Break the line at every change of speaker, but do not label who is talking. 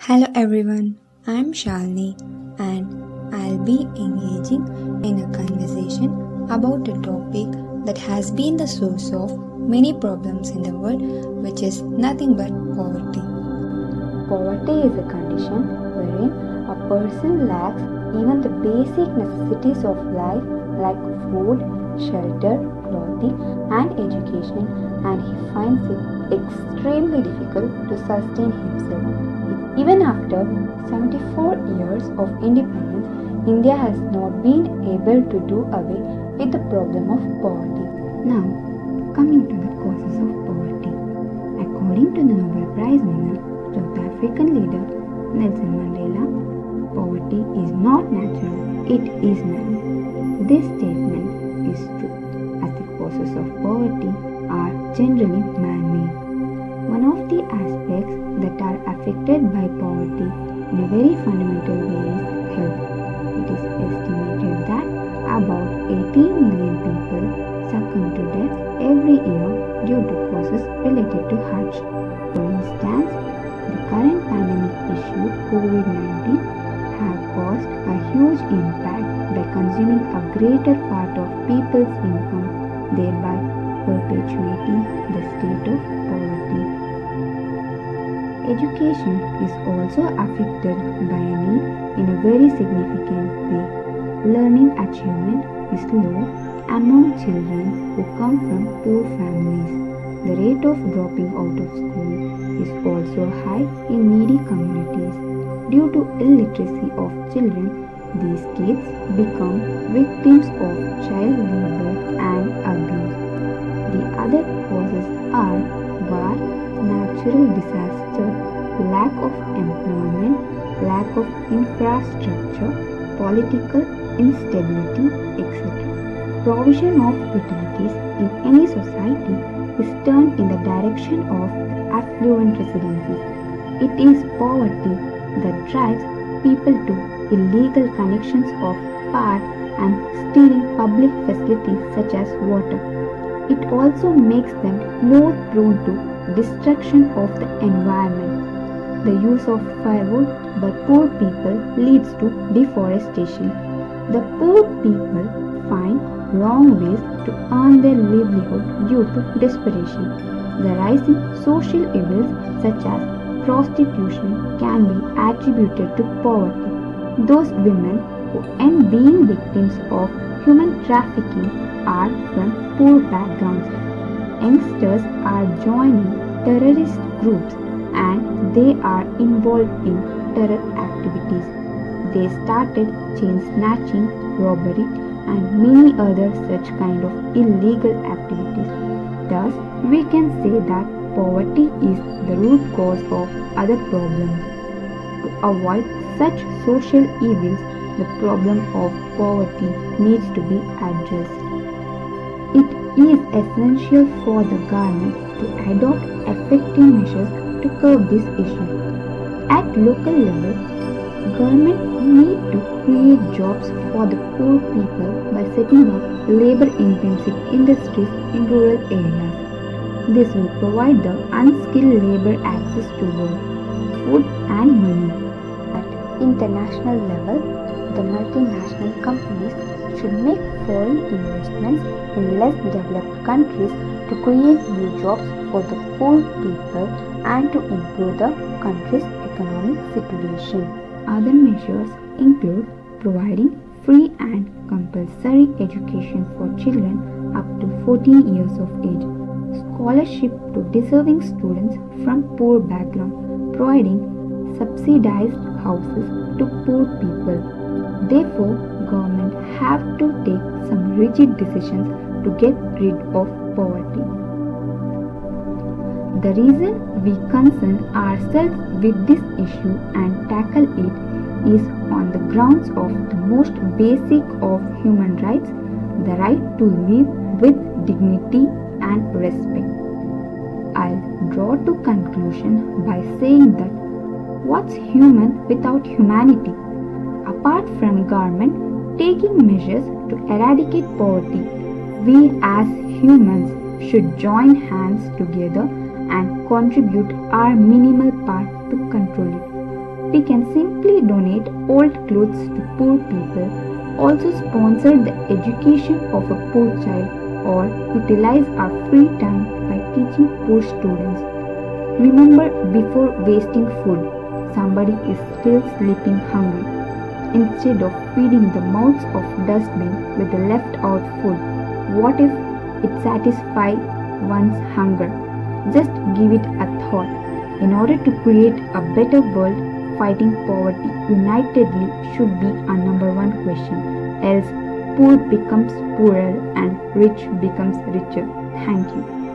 Hello everyone, I'm Shalini and I'll be engaging in a conversation about a topic that has been the source of many problems in the world, which is nothing but poverty.
Poverty is a condition wherein a person lacks even the basic necessities of life like food, shelter, clothing, and education, and he finds it extremely difficult to sustain himself. Even after 74 years of independence, India has not been able to do away with the problem of poverty.
Now, coming to the causes of poverty. According to the Nobel Prize winner, South African leader Nelson Mandela, poverty is not natural, it is man. This statement is true, as the causes of poverty are generally man-made. One of the aspects that are affected by poverty in a very fundamental way is health. It is estimated that about 18 million people succumb to death every year due to causes related to hardship. For instance, the current pandemic issue, COVID-19, have caused a huge impact by consuming a greater part of people's income, thereby perpetuating the state of poverty. Education is also affected by a need in a very significant way. Learning achievement is low among children who come from poor families. The rate of dropping out of school is also high in needy communities. Due to illiteracy of children, these kids become victims of child labor and abuse. The other causes are war, natural disaster, lack of employment, lack of infrastructure, political instability, etc. Provision of utilities in any society is turned in the direction of affluent residences. It is poverty that drives people to illegal connections of power and stealing public facilities such as water. It also makes them more prone to destruction of the environment. The use of firewood by poor people leads to deforestation. The poor people find wrong ways to earn their livelihood due to desperation. The rising social evils such as prostitution can be attributed to poverty. Those women who end being victims of human trafficking are from poor backgrounds. Youngsters are joining terrorist groups and they are involved in terror activities. They started chain snatching, robbery and many other such kind of illegal activities. Thus, we can say that poverty is the root cause of other problems. To avoid such social evils, the problem of poverty needs to be addressed. It is essential for the government to adopt effective measures to curb this issue. At local level, government need to create jobs for the poor people by setting up labor-intensive industries in rural areas. This will provide the unskilled labor access to work, food and money.
At international level, the multinational companies should make foreign investments in less developed countries to create new jobs for the poor people and to improve the country's economic situation.
Other measures include providing free and compulsory education for children up to 14 years of age, scholarship to deserving students from poor background, providing subsidized houses to poor people. Therefore, government have to take some rigid decisions to get rid of poverty. The reason we concern ourselves with this issue and tackle it is on the grounds of the most basic of human rights, the right to live with dignity and respect. I'll draw to conclusion by saying that what's human without humanity? Apart from government taking measures to eradicate poverty, we as humans should join hands together and contribute our minimal part to control it. We can simply donate old clothes to poor people, also sponsor the education of a poor child, or utilize our free time by teaching poor students. Remember, before wasting food, somebody is still sleeping hungry. Instead of feeding the mouths of dustbin with the left out food, what if it satisfies one's hunger? Just give it a thought. In order to create a better world, fighting poverty unitedly should be our number one question. Else, poor becomes poorer and rich becomes richer. Thank you.